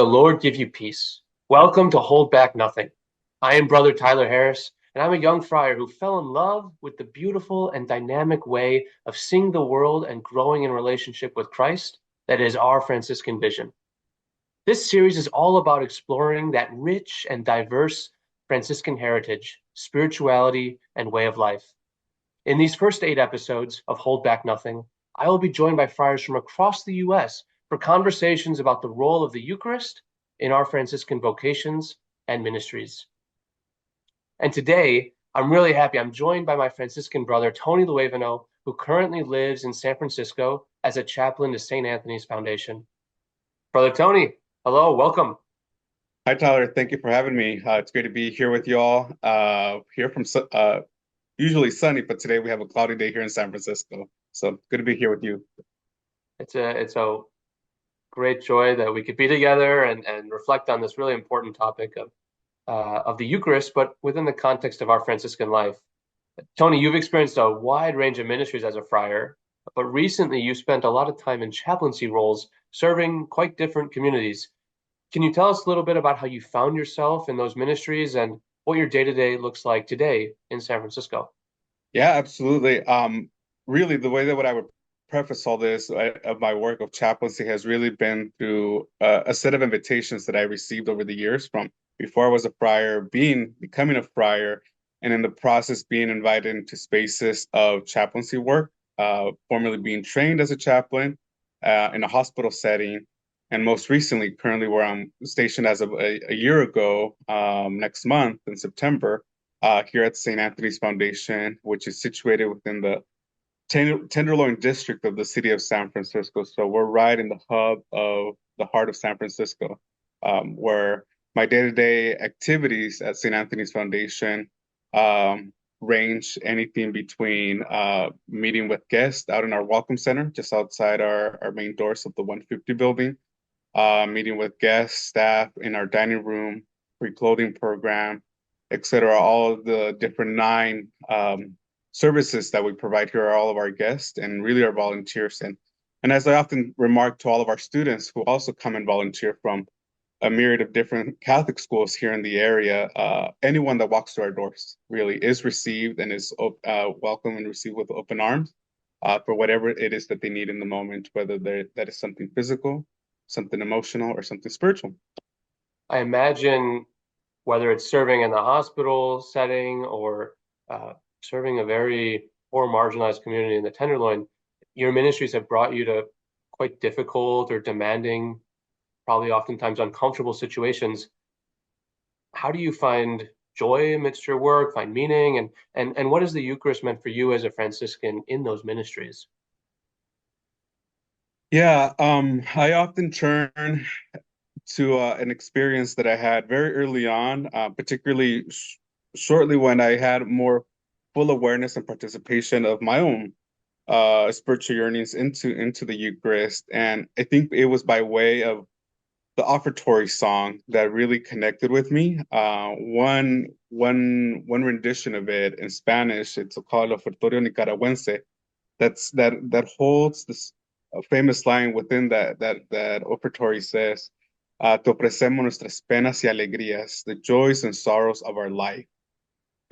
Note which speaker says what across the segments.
Speaker 1: the Lord give you peace. Welcome to Hold Back Nothing. I am Brother Tyler Harris, and I'm a young friar who fell in love with the beautiful and dynamic way of seeing the world and growing in relationship with Christ that is our Franciscan vision. This series is all about exploring that rich and diverse Franciscan heritage, spirituality, and way of life. In these first 8 episodes of Hold Back Nothing, I will be joined by friars from across the US for conversations about the role of the Eucharist in our Franciscan vocations and ministries. And today, I'm really happy. I'm joined by my Franciscan brother, Tony Luevano, who currently lives in San Francisco as a chaplain to St. Anthony's Foundation. Brother Tony, hello, welcome.
Speaker 2: Hi, Tyler. Thank you for having me. It's great to be here with you all. Here from usually sunny, but today we have a cloudy day here in San Francisco. So good to be here with you.
Speaker 1: It's a great joy that we could be together and reflect on this really important topic of the Eucharist, but within the context of our Franciscan life. Tony, you've experienced a wide range of ministries as a friar, but recently you spent a lot of time in chaplaincy roles serving quite different communities. Can you tell us a little bit about how you found yourself in those ministries and what your day-to-day looks like today in San Francisco?
Speaker 2: Yeah, absolutely. Really, the way that what I would preface all this of my work of chaplaincy has really been through a set of invitations that I received over the years from before I was a friar, becoming a friar, and in the process being invited into spaces of chaplaincy work, formerly being trained as a chaplain in a hospital setting, and most recently, currently where I'm stationed as of a year ago, next month in September here at St. Anthony's Foundation, which is situated within the Tenderloin district of the city of San Francisco. So we're right in the hub of the heart of San Francisco, where my day-to-day activities at St. Anthony's Foundation range anything between meeting with guests out in our welcome center, just outside our main doors of the 150 building, meeting with guests, staff in our dining room, free clothing program, etc. All of the different nine services that we provide here are all of our guests and really our volunteers. And as I often remark to all of our students who also come and volunteer from a myriad of different Catholic schools here in the area, anyone that walks through our doors really is received and is welcome and received with open arms for whatever it is that they need in the moment, whether that is something physical, something emotional, or something spiritual.
Speaker 1: I imagine whether it's serving in the hospital setting or serving a very poor marginalized community in the Tenderloin, your ministries have brought you to quite difficult or demanding, probably oftentimes uncomfortable situations. How do you find joy amidst your work, find meaning, and what is the Eucharist meant for you as a Franciscan in those ministries?
Speaker 2: Yeah, I often turn to an experience that I had very early on, particularly shortly when I had more full awareness and participation of my own spiritual yearnings into the Eucharist, and I think it was by way of the offertory song that really connected with me. One rendition of it in Spanish, it's called Ofertorio Nicaragüense. That holds this famous line within that offertory says, "Te ofrecemos nuestras penas y alegrías, the joys and sorrows of our life."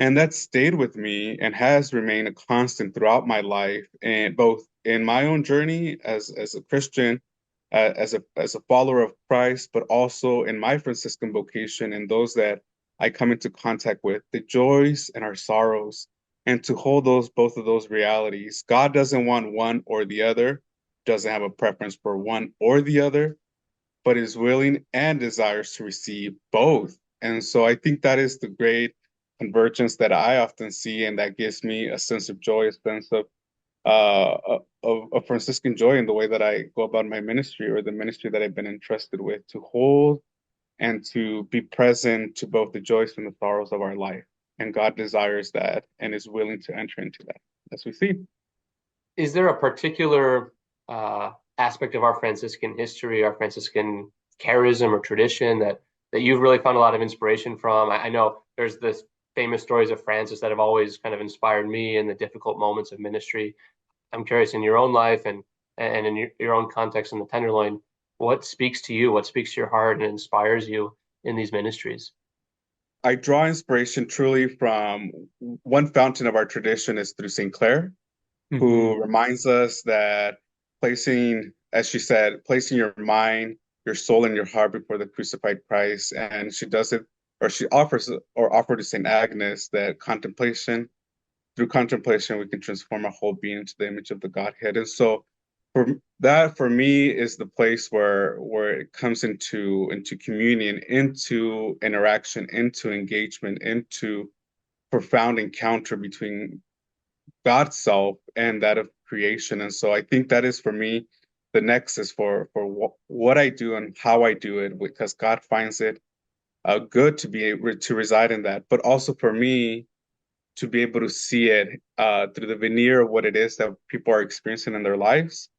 Speaker 2: And that stayed with me and has remained a constant throughout my life, and both in my own journey as a Christian, as a follower of Christ, but also in my Franciscan vocation and those that I come into contact with, the joys and our sorrows, and to hold those both of those realities. God doesn't want one or the other, doesn't have a preference for one or the other, but is willing and desires to receive both. And so I think that is the great convergence that I often see, and that gives me a sense of joy, a sense of Franciscan joy in the way that I go about my ministry or the ministry that I've been entrusted with, to hold and to be present to both the joys and the sorrows of our life. And God desires that and is willing to enter into that, as we see.
Speaker 1: Is there a particular aspect of our Franciscan history, our Franciscan charism or tradition that you've really found a lot of inspiration from? I know there's this famous stories of Francis that have always kind of inspired me in the difficult moments of ministry. I'm curious in your own life and in your own context in the Tenderloin, What speaks to you? What speaks to your heart and inspires you in these ministries?
Speaker 2: I draw inspiration truly from one fountain of our tradition is through St. Clair,
Speaker 1: Hmm.
Speaker 2: who reminds us that placing, as she said, placing your mind, your soul, and your heart before the crucified Christ. And she does it, or she offers, or offered to St. Agnes that through contemplation, we can transform our whole being into the image of the Godhead. And so for that, for me, is the place where it comes into communion, into interaction, into engagement, into profound encounter between God's self and that of creation. And so I think that is for me the nexus for what I do and how I do it, because God finds it good to be able to reside in that, but also for me to be able to see it through the veneer of what it is that people are experiencing in their lives,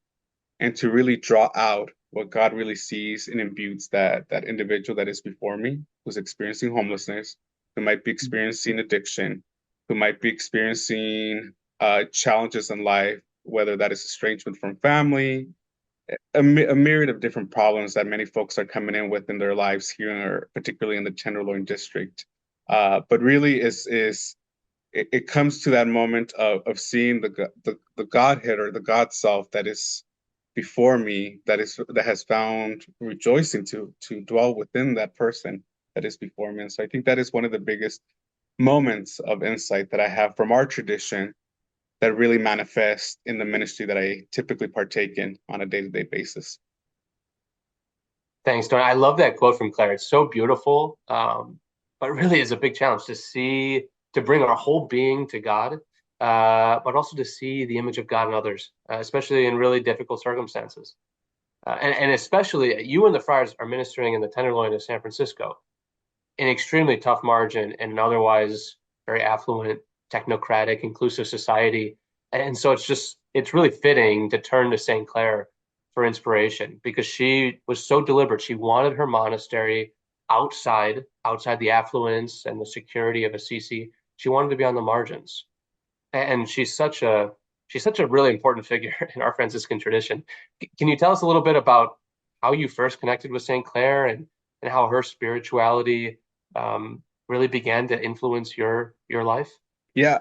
Speaker 2: and to really draw out what God really sees and imbues that individual that is before me, who's experiencing homelessness, who might be experiencing addiction, who might be experiencing challenges in life, whether that is estrangement from family, a myriad of different problems that many folks are coming in with in their lives here, particularly in the Tenderloin district. But really is it comes to that moment of seeing the Godhead or the God self that is before me, that has found rejoicing to dwell within that person that is before me. And so I think that is one of the biggest moments of insight that I have from our tradition that really manifest in the ministry that I typically partake in on a day-to-day basis.
Speaker 1: Thanks, Don. I love that quote from Claire. It's so beautiful, but really is a big challenge to see, to bring our whole being to God, but also to see the image of God in others, especially in really difficult circumstances. And especially you and the Friars are ministering in the Tenderloin of San Francisco, an extremely tough margin in an otherwise very affluent, technocratic, inclusive society. And so it's really fitting to turn to St. Clair for inspiration because she was so deliberate. She wanted her monastery outside the affluence and the security of Assisi. She wanted to be on the margins. And she's such a really important figure in our Franciscan tradition. Can you tell us a little bit about how you first connected with St. Clair and how her spirituality really began to influence your life?
Speaker 2: Yeah,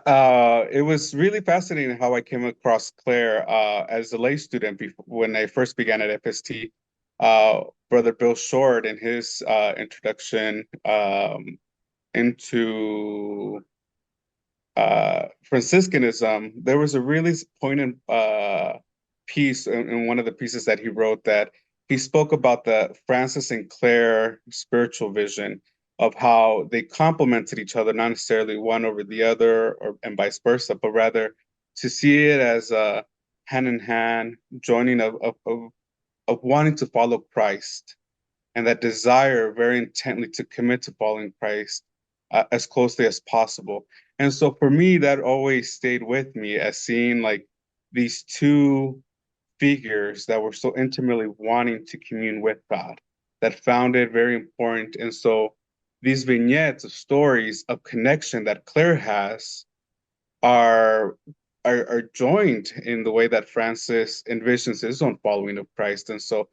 Speaker 2: it was really fascinating how I came across Claire as a lay student before, when I first began at FST. Brother Bill Short, in his introduction into Franciscanism, there was a really poignant piece in one of the pieces that he wrote, that he spoke about the Francis and Clare spiritual vision of how they complemented each other, not necessarily one over the other or and vice versa, but rather to see it as a hand in hand joining of wanting to follow Christ, and that desire very intently to commit to following Christ as closely as possible. And so for me, that always stayed with me as seeing like these two figures that were so intimately wanting to commune with God, that found it very important. And so these vignettes of stories of connection that Claire has are are joined in the way that Francis envisions his own following of Christ. And so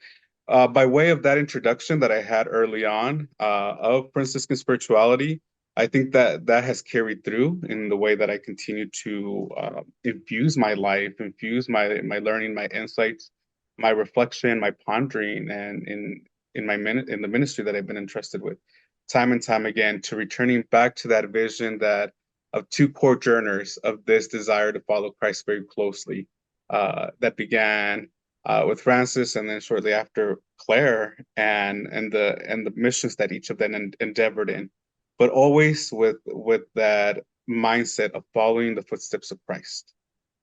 Speaker 2: by way of that introduction that I had early on of Franciscan spirituality, I think that that has carried through in the way that I continue to infuse my life, infuse my learning, my insights, my reflection, my pondering, and in the ministry that I've been entrusted with, time and time again, to returning back to that vision that of two core journers of this desire to follow Christ very closely, that began with Francis, and then shortly after Claire, and the missions that each of them endeavored in, but always with that mindset of following the footsteps of Christ.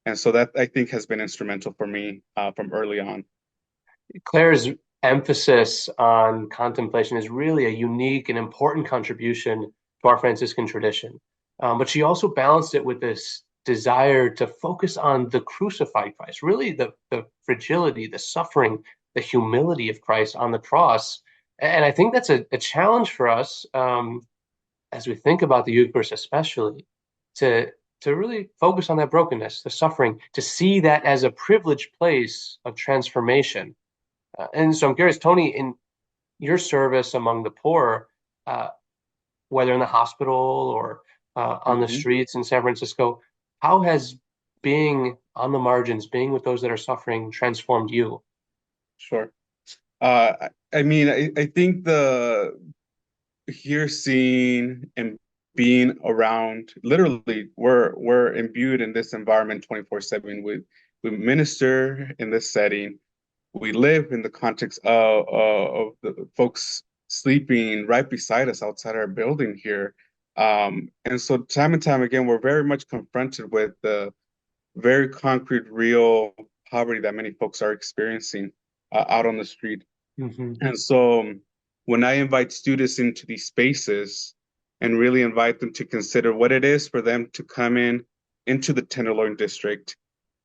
Speaker 2: And so that I think has been instrumental for me from early on.
Speaker 1: Claire's emphasis on contemplation is really a unique and important contribution to our Franciscan tradition. But she also balanced it with this desire to focus on the crucified Christ, really the fragility, the suffering, the humility of Christ on the cross. And I think that's a challenge for us as we think about the Eucharist, especially to to really focus on that brokenness, the suffering, to see that as a privileged place of transformation And so I'm curious, Tony, in your service among the poor, uh, whether in the hospital or on the
Speaker 2: Hmm.
Speaker 1: streets in San Francisco, how has being on the margins, being with those that are suffering, transformed you?
Speaker 2: Sure. I think the here seeing and being around, literally, we're imbued in this environment 24/7. We minister in this setting. We live in the context of the folks sleeping right beside us outside our building here. And so time and time again, we're very much confronted with the very concrete, real poverty that many folks are experiencing out on the street.
Speaker 1: Hmm.
Speaker 2: And so when I invite students into these spaces and really invite them to consider what it is for them to come in into the Tenderloin district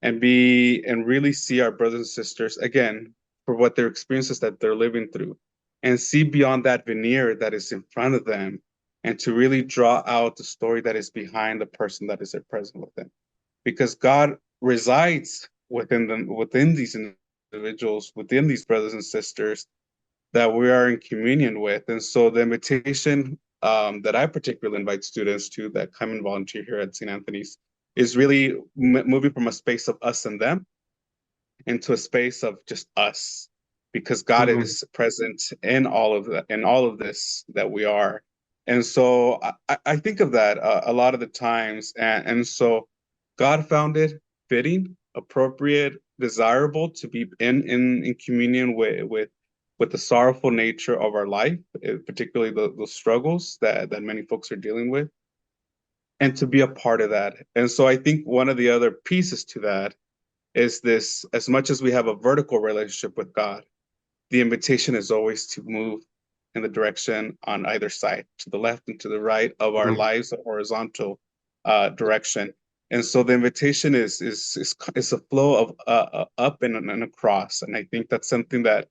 Speaker 2: and be and really see our brothers and sisters again for what their experiences that they're living through and see beyond that veneer that is in front of them and to really draw out the story that is behind the person that is present with them because God resides within them within these individuals within these brothers and sisters that we are in communion with. And so the invitation that I particularly invite students to that come and volunteer here at St. Anthony's is really moving from a space of us and them into a space of just us, because God
Speaker 1: Hmm.
Speaker 2: is present in all of that, in all of this that we are. And so I think of that a lot of the times. And so God found it fitting, appropriate, desirable to be in communion with the sorrowful nature of our life, particularly the struggles that many folks are dealing with, and to be a part of that. And so I think one of the other pieces to that is this: as much as we have a vertical relationship with God, the invitation is always to move in the direction on either side, to the left and to the right of our
Speaker 1: Hmm.
Speaker 2: lives, a horizontal direction. And so the invitation is a flow of up and across. And I think that's something that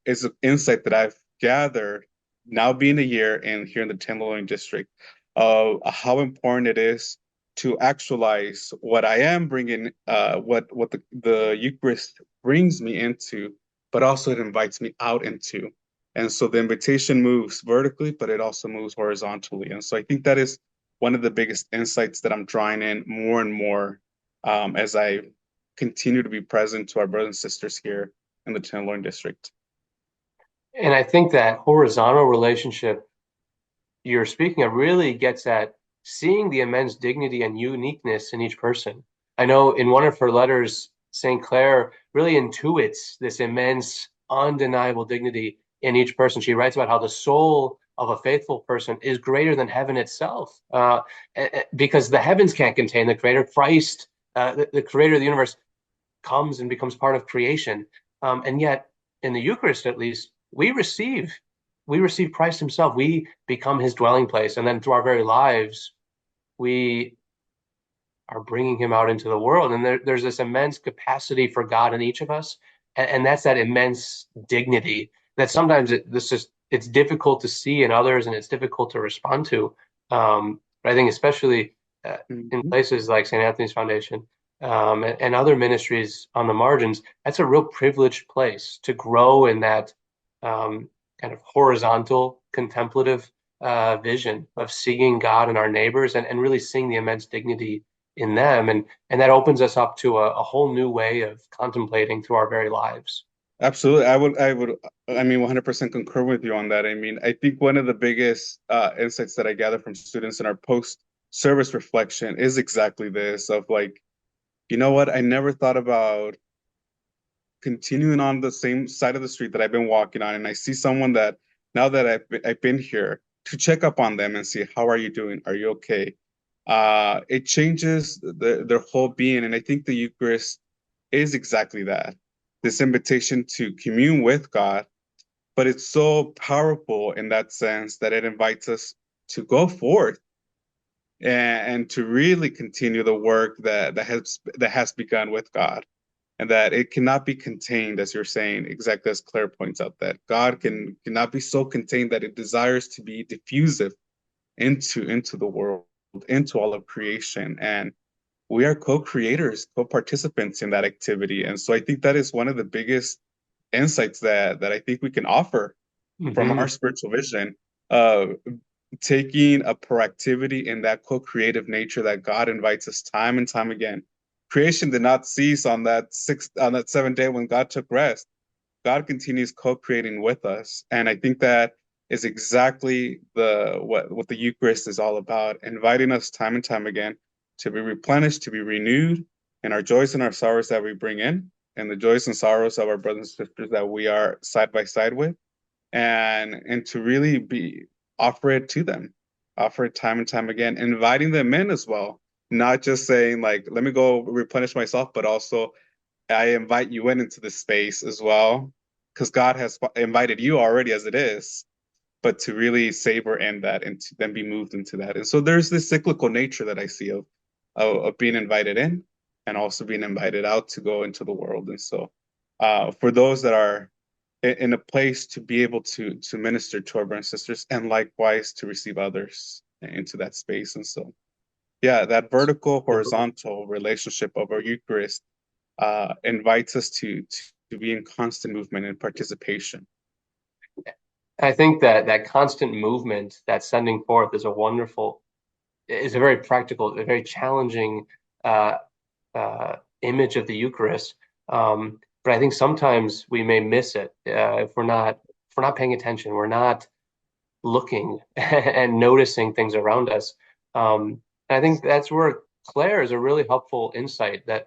Speaker 2: is an insight that I've gathered now being a year in here in the Tenderloin district of how important it is to actualize what I am bringing, what the Eucharist brings me into, but also it invites me out into. And so the invitation moves vertically, but it also moves horizontally. And so I think that is one of the biggest insights that I'm drawing in more and more as I continue to be present to our brothers and sisters here in the Tenderloin district.
Speaker 1: And I think that horizontal relationship you're speaking of really gets at seeing the immense dignity and uniqueness in each person. I know in one of her letters, St. Clair really intuits this immense, undeniable dignity in each person. She writes about how the soul of a faithful person is greater than heaven itself, because the heavens can't contain the Creator. Christ, the Creator of the universe, comes and becomes part of creation. And yet, in the Eucharist, at least, we receive Christ Himself. We become His dwelling place, and then through our very lives, we are bringing Him out into the world. And there's this immense capacity for God in each of us, and that's that immense dignity that sometimes it's difficult to see in others, and it's difficult to respond to. But I think especially in
Speaker 2: Mhm.
Speaker 1: places like St. Anthony's Foundation, and other ministries on the margins, that's a real privileged place to grow in that kind of horizontal contemplative vision of seeing God in our neighbors, and really seeing the immense dignity in them, and that opens us up to a whole new way of contemplating through our very lives.
Speaker 2: Absolutely. I mean, 100% concur with you on that. I mean, I think one of the biggest insights that I gather from students in our post-service reflection is exactly this of like, you know what? I never thought about continuing on the same side of the street that I've been walking on, and I see someone that now that I've been here to check up on them and see how are you doing? Are you okay? It changes their whole being, and I think the Eucharist is exactly that. This invitation to commune with God, but it's so powerful in that sense that it invites us to go forth and to really continue the work that has begun with God, and that it cannot be contained, as you're saying, exactly as Claire points out, that God cannot be so contained that it desires to be diffusive into the world, into all of creation. And we are co-creators, co-participants in that activity. And so I think that is one of the biggest insights that I think we can offer from
Speaker 1: Hmm.
Speaker 2: our spiritual vision, uh, taking a proactivity in that co-creative nature that God invites us time and time again. Creation did not cease on that seventh day when God took rest. God continues co-creating with us. And I think that is exactly what the Eucharist is all about, inviting us time and time again to be replenished, to be renewed in our joys and our sorrows that we bring in, and the joys and sorrows of our brothers and sisters that we are side by side with, and to really be offer it to them, offer it time and time again, inviting them in as well, not just saying like, let me go replenish myself, but also I invite you into this space as well, because God has invited you already as it is, but to really savor in that and to then be moved into that. And so there's this cyclical nature that I see of being invited in and also being invited out to go into the world. And so for those that are in a place to be able to minister to our brothers and sisters and likewise to receive others into that space. And so yeah, that vertical horizontal relationship of our Eucharist invites us to be in constant movement and participation.
Speaker 1: I think that that constant movement, that sending forth, is a very practical, a very challenging uh, image of the Eucharist. But I think sometimes we may miss it if we're not paying attention, we're not looking and noticing things around us. And I think that's where Claire is a really helpful insight that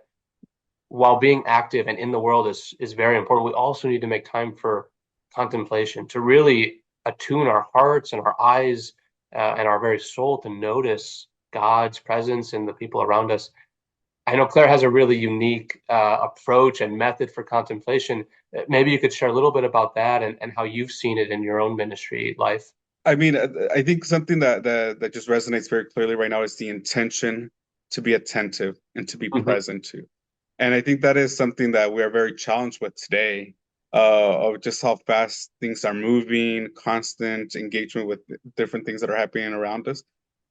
Speaker 1: while being active and in the world is very important, we also need to make time for contemplation to really attune our hearts and our eyes and our very soul to notice God's presence in the people around us. I know Claire has a really unique approach and method for contemplation. Maybe you could share a little bit about that and how you've seen it in your own ministry life.
Speaker 2: I mean, I think something that just resonates very clearly right now is the intention to be attentive and to be
Speaker 1: Hmm.
Speaker 2: present to. And I think that is something that we are very challenged with today, of just how fast things are moving, constant engagement with different things that are happening around us.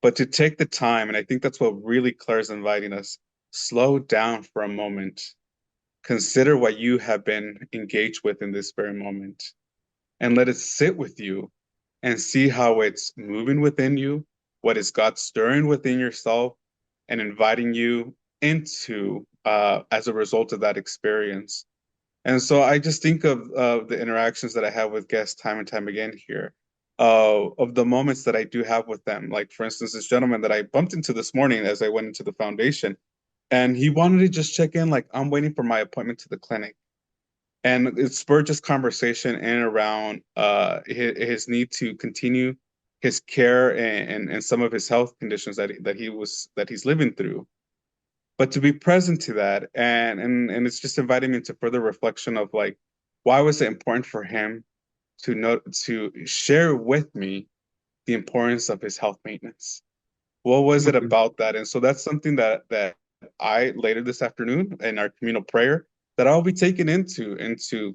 Speaker 2: But to take the time, and I think that's what really Claire's inviting us, slow down for a moment, consider what you have been engaged with in this very moment, and let it sit with you and see how it's moving within you, what is God stirring within yourself and inviting you into as a result of that experience. And so I just think of the interactions that I have with guests time and time again here, of the moments that I do have with them. Like, for instance, this gentleman that I bumped into this morning as I went into the foundation, and he wanted to just check in, like, I'm waiting for my appointment to the clinic. And it spurred just conversation in and around his need to continue his care and some of his health conditions that he's living through, but to be present to that, and it's just inviting me into further reflection of like, why was it important for him to share with me the importance of his health maintenance? What was it
Speaker 1: Hmm.
Speaker 2: about that? And so that's something that I later this afternoon in our communal prayer that I'll be taken into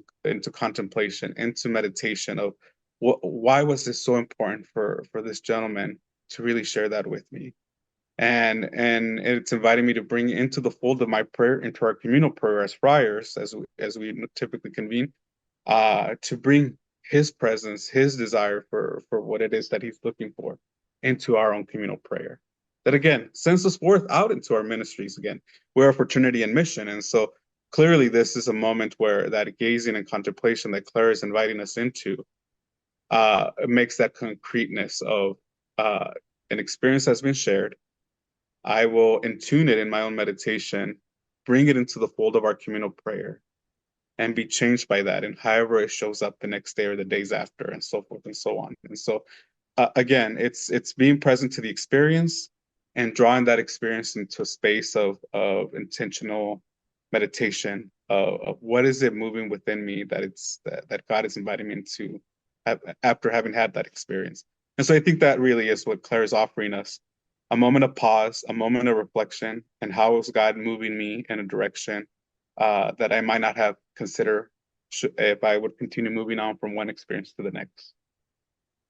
Speaker 2: contemplation, into meditation of why was this so important for this gentleman to really share that with me? And it's inviting me to bring into the fold of my prayer, into our communal prayer as friars, as we typically convene, to bring his presence, his desire for what it is that he's looking for into our own communal prayer. That again sends us forth out into our ministries again. We're a fraternity and mission. And so clearly this is a moment where that gazing and contemplation that Claire is inviting us into makes that concreteness of an experience that's been shared. I will intune it in my own meditation, bring it into the fold of our communal prayer, and be changed by that, and however it shows up the next day or the days after, and so forth and so on. And so, again, it's being present to the experience and drawing that experience into a space of intentional meditation of what is it moving within me that God is inviting me into after having had that experience. And so I think that really is what Claire is offering us, a moment of pause, a moment of reflection, and how is God moving me in a direction that I might not have considered if I would continue moving on from one experience to the next.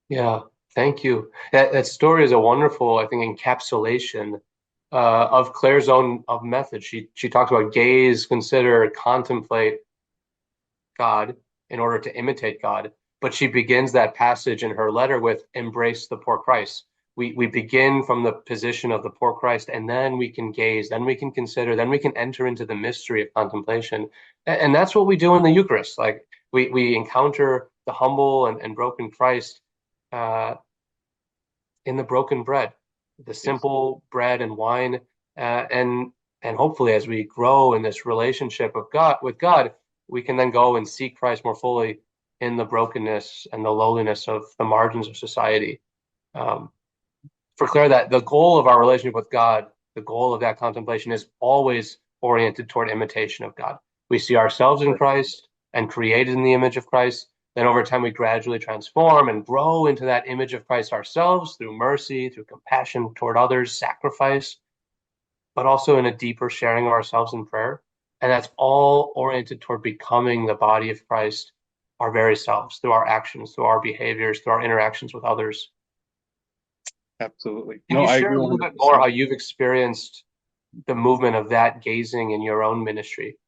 Speaker 1: Yeah, thank you. That story is a wonderful, I think, encapsulation of Claire's own of method. She talks about gaze, consider, contemplate God. in order to imitate God. But she begins that passage in her letter with embrace the poor Christ. We begin from the position of the poor Christ, and then we can gaze, then we can consider, then we can enter into the mystery of contemplation. And that's what we do in the Eucharist. Like we encounter the humble and broken Christ uh, in the broken bread, the
Speaker 2: Yes,
Speaker 1: simple bread and wine, and hopefully as we grow in this relationship of God with God, we can then go and seek Christ more fully in the brokenness and the lowliness of the margins of society. Um, for Claire, that the goal of our relationship with God, the goal of that contemplation is always oriented toward imitation of God. We see ourselves in
Speaker 2: right.
Speaker 1: Christ and created in the image of Christ. Then over time, we gradually transform and grow into that image of Christ ourselves through mercy, through compassion toward others, sacrifice, but also in a deeper sharing of ourselves in prayer. And that's all oriented toward becoming the body of Christ, our very selves, through our actions, through our behaviors, through our interactions with others.
Speaker 2: Absolutely.
Speaker 1: Can
Speaker 2: No,
Speaker 1: you
Speaker 2: I
Speaker 1: share
Speaker 2: agree
Speaker 1: a little bit more
Speaker 2: 100%.
Speaker 1: how you've experienced the movement of that gazing in your own ministry?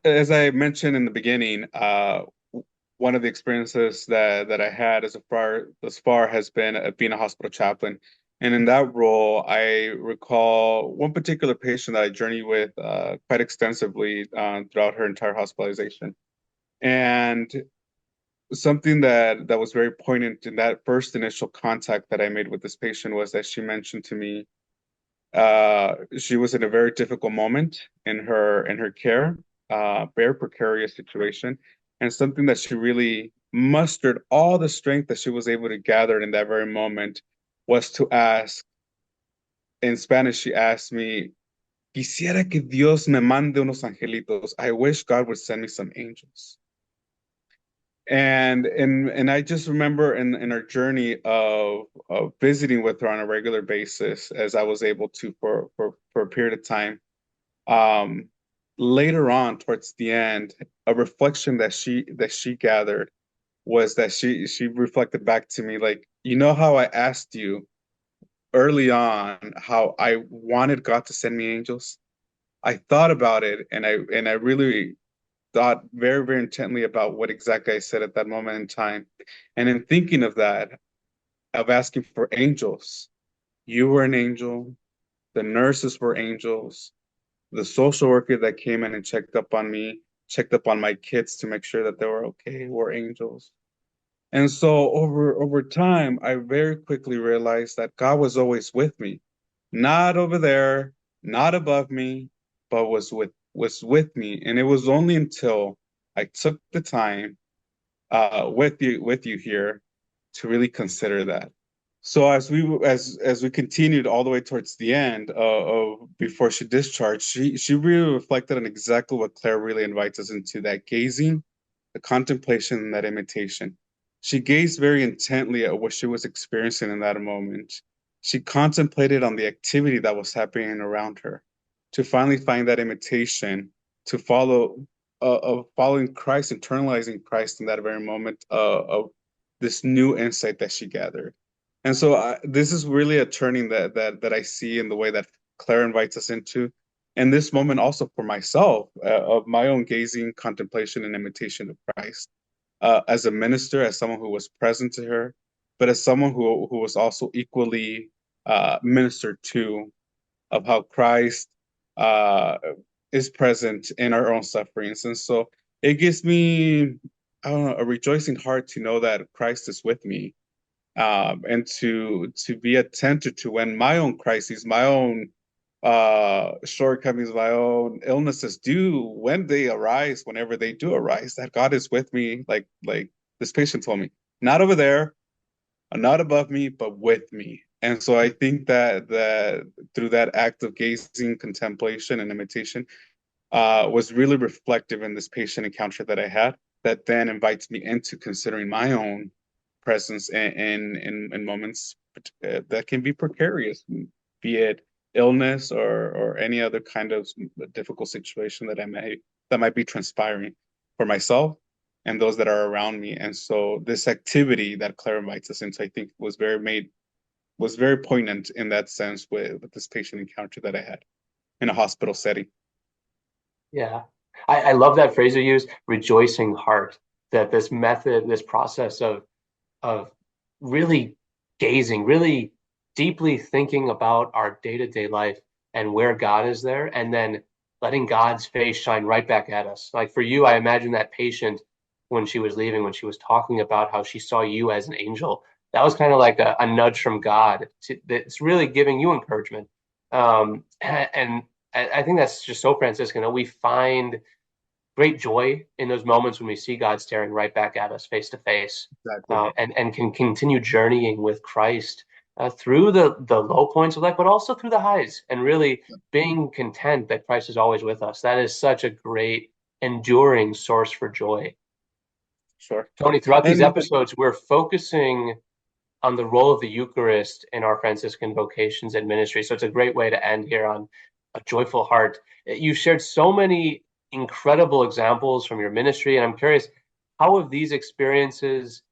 Speaker 2: As I mentioned in the beginning, one of the experiences that I had as a friar thus far has been being a hospital chaplain. And in that role, I recall one particular patient that I journeyed with quite extensively throughout her entire hospitalization. And something that was very poignant in that first initial contact that I made with this patient was that she mentioned to me she was in a very difficult moment in her care, very precarious situation, and something that she really mustered all the strength that she was able to gather in that very moment was to ask. In Spanish, she asked me, "Quisiera que Dios me mande unos angelitos. I wish God would send me some angels." And I just remember in our journey of visiting with her on a regular basis, as I was able to for a period of time. Um, Later on, towards the end, a reflection that she gathered was that she reflected back to me like, you know how I asked you early on how I wanted God to send me angels? I thought about it and I really thought very, very intently about what exactly I said at that moment in time. And in thinking of that, of asking for angels, you were an angel, the nurses were angels, the social worker that came in and checked up on me, checked up on my kids to make sure that they were okay, were angels. And so over time, I very quickly realized that God was always with me, not over there, not above me, but was with me. And it was only until I took the time with you here to really consider that. So as we continued all the way towards the end of before she discharged, she really reflected on exactly what Claire really invites us into, that gazing, the contemplation, and that imitation. She gazed very intently at what she was experiencing in that moment. She contemplated on the activity that was happening around her to finally find that imitation, to follow of following Christ, internalizing Christ in that very moment of this new insight that she gathered. And so this is really a turning that I see in the way that Claire invites us into. And this moment also for myself of my own gazing, contemplation, and imitation of Christ as a minister, as someone who was present to her, but as someone who was also equally ministered to of how Christ uh, is present in our own sufferings. And so it gives me, I don't know, a rejoicing heart to know that Christ is with me, and to be attentive to when my own crises, my own shortcomings, my own illnesses do when they arise, whenever they do arise, that God is with me, like this patient told me, not over there, not above me, but with me. And so I think that through that act of gazing, contemplation, and imitation, was really reflective in this patient encounter that I had. That then invites me into considering my own presence in moments that can be precarious, be it illness or any other kind of difficult situation that might be transpiring for myself and those that are around me. And so this activity that Claire invites us into, I think, was very poignant in that sense with this patient encounter that I had in a hospital setting.
Speaker 1: Yeah. I love that phrase you use, rejoicing heart. that this method, this process of really gazing, really deeply thinking about our day-to-day life and where God is there, and then letting God's face shine right back at us. Like for you, I imagine that patient when she was leaving, when she was talking about how she saw you as an angel, that was kind of like a nudge from God that's really giving you encouragement. And I think that's just so Franciscan that we find great joy in those moments when we see God staring right back at us face to face,
Speaker 2: Exactly.
Speaker 1: and can continue journeying with Christ through the low points of life, but also through the highs, and really being content that Christ is always with us. That is such a great, enduring source for joy.
Speaker 2: Sure.
Speaker 1: Tony, throughout these
Speaker 2: And
Speaker 1: episodes, we're focusing on the role of the Eucharist in our Franciscan vocations and ministry. So it's a great way to end here on a joyful heart. You shared so many incredible examples from your ministry, and I'm curious, how have these experiences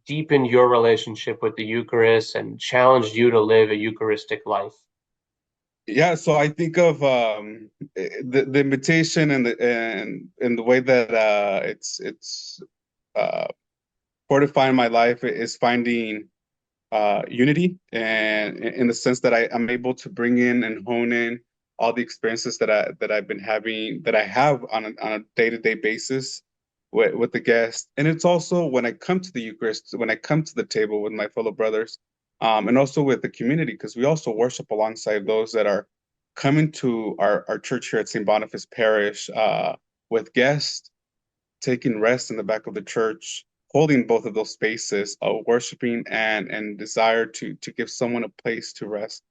Speaker 1: deepened your relationship with the Eucharist and challenged you to live a Eucharistic life?
Speaker 2: yeah, so I think of the invitation and the way that it's uh fortifying my life is finding unity, and in the sense that I'm able to bring in and hone in all the experiences that I've been having, that I have on a day-to-day basis with the guests. And it's also when I come to the Eucharist, when I come to the table with my fellow brothers, and also with the community, because we also worship alongside those that are coming to our church here at St. Boniface Parish, with guests taking rest in the back of the church, holding both of those spaces of worshiping and desire to give someone a place to rest,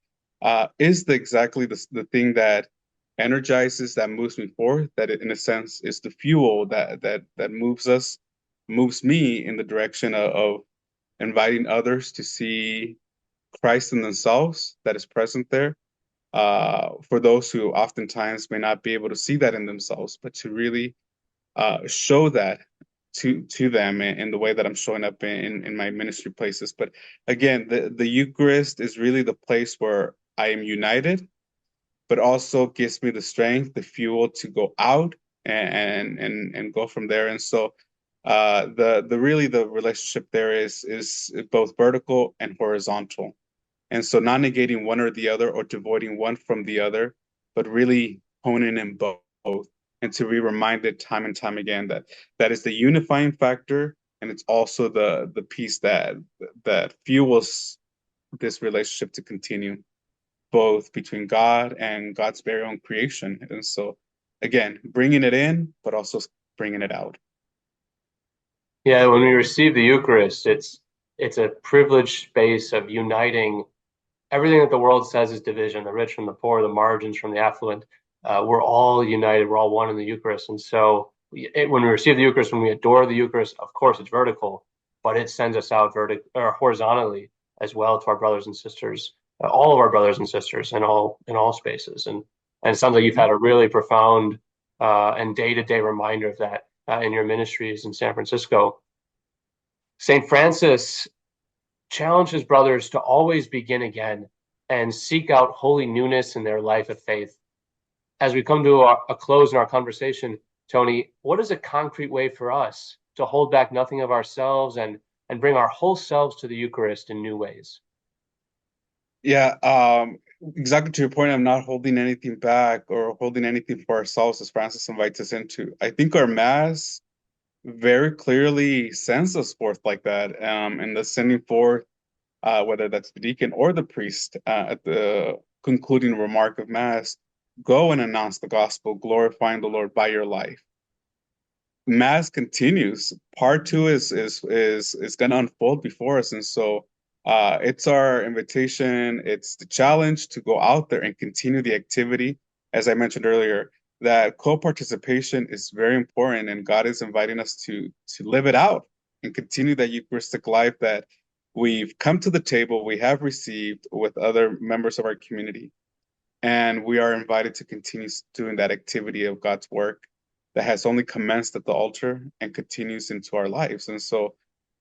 Speaker 2: is exactly the thing that energizes, that moves me forward, that in a sense is the fuel that moves me in the direction of inviting others to see Christ in themselves that is present there. For those who oftentimes may not be able to see that in themselves, but to really show that to them in the way that I'm showing up in my ministry places. But again, the Eucharist is really the place where I am united, but also gives me the strength, the fuel to go out and go from there. And so the really the relationship there is both vertical and horizontal. And so not negating one or the other or devoiding one from the other, but really honing in both, and to be reminded time and time again that that is the unifying factor, and it's also the piece that fuels this relationship to continue, both between God and God's very own creation. And so again, bringing it in, but also bringing it out.
Speaker 1: Yeah, when we receive the Eucharist, it's a privileged space of uniting everything that the world says is division, the rich from the poor, the margins from the affluent. We're all united. We're all one in the Eucharist. And so when we receive the Eucharist, when we adore the Eucharist, of course, it's vertical, but it sends us out or horizontally as well to our brothers and sisters, all of our brothers and sisters in all spaces. And it sounds like you've
Speaker 2: Mhm.
Speaker 1: had a really profound and day-to-day reminder of that in your ministries in San Francisco. St. Francis challenge his brothers to always begin again and seek out holy newness in their life of faith. As we come to a close in our conversation, Tony, what is a concrete way for us to hold back nothing of ourselves and bring our whole selves to the Eucharist in new ways?
Speaker 2: Yeah, exactly to your point, I'm not holding anything back or holding anything for ourselves, as Francis invites us into. I think our Mass very clearly sends us forth like that, and the sending forth, whether that's the deacon or the priest, at the concluding remark of Mass, go and announce the gospel, glorifying the Lord by your life. Mass continues. Part two is going to unfold before us, and so it's our invitation. It's the challenge to go out there and continue the activity. As I mentioned earlier, that co-participation is very important, and God is inviting us to live it out and continue that Eucharistic life that we've come to the table, we have received with other members of our community, and we are invited to continue doing that activity of God's work that has only commenced at the altar and continues into our lives. And so,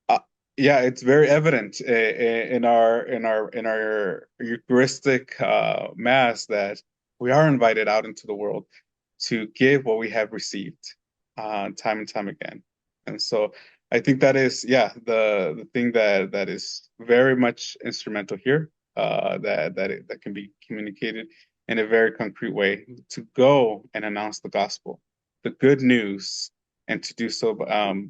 Speaker 2: uh, yeah, it's very evident in our Eucharistic Mass that we are invited out into the world to give what we have received, time and time again. And so I think that is, yeah, the thing that is very much instrumental here, that can be communicated in a very concrete way to go and announce the gospel, the good news, and to do so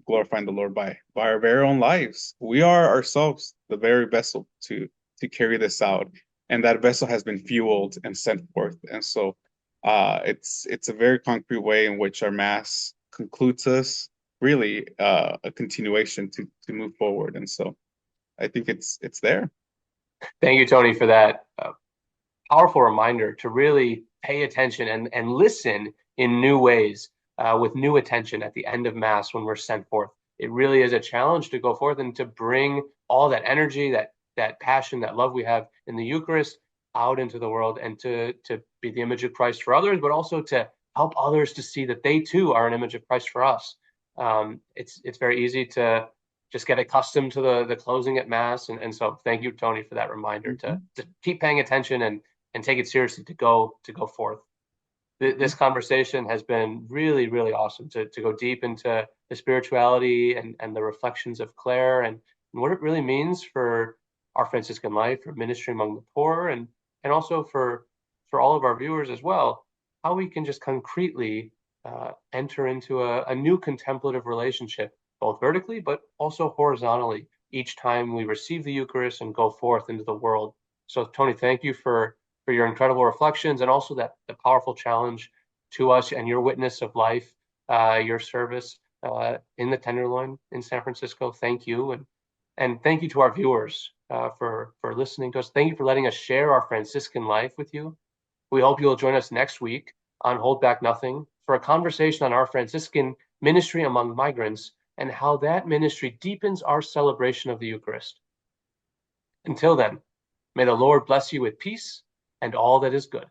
Speaker 2: glorifying the Lord by our very own lives. We are ourselves the very vessel to carry this out, and that vessel has been fueled and sent forth. And so it's a very concrete way in which our mass concludes us, really a continuation to move forward. And so I think it's there.
Speaker 1: Thank you, Tony, for that powerful reminder to really pay attention and listen in new ways with new attention at the end of Mass when we're sent forth. It really is a challenge to go forth and to bring all that energy, that passion, that love we have in the Eucharist out into the world and to be the image of Christ for others, but also to help others to see that they too are an image of Christ for us. It's very easy to just get accustomed to the closing at Mass, and so thank you, Tony, for that reminder
Speaker 2: Mhm,
Speaker 1: to keep paying attention and take it seriously to go forth.
Speaker 2: mhm,
Speaker 1: This conversation has been really, really awesome to go deep into the spirituality and the reflections of Clare and what it really means for our Franciscan life, for ministry among the poor, and also for all of our viewers as well, how we can just concretely enter into a new contemplative relationship, both vertically but also horizontally, each time we receive the Eucharist and go forth into the world. So, Tony, thank you for your incredible reflections and also that the powerful challenge to us and your witness of life, your service in the Tenderloin in San Francisco. Thank you, and thank you to our viewers for listening to us. Thank you for letting us share our Franciscan life with you. We hope you'll join us next week on Hold Back Nothing for a conversation on our Franciscan ministry among migrants and how that ministry deepens our celebration of the Eucharist. Until then, may the Lord bless you with peace and all that is good.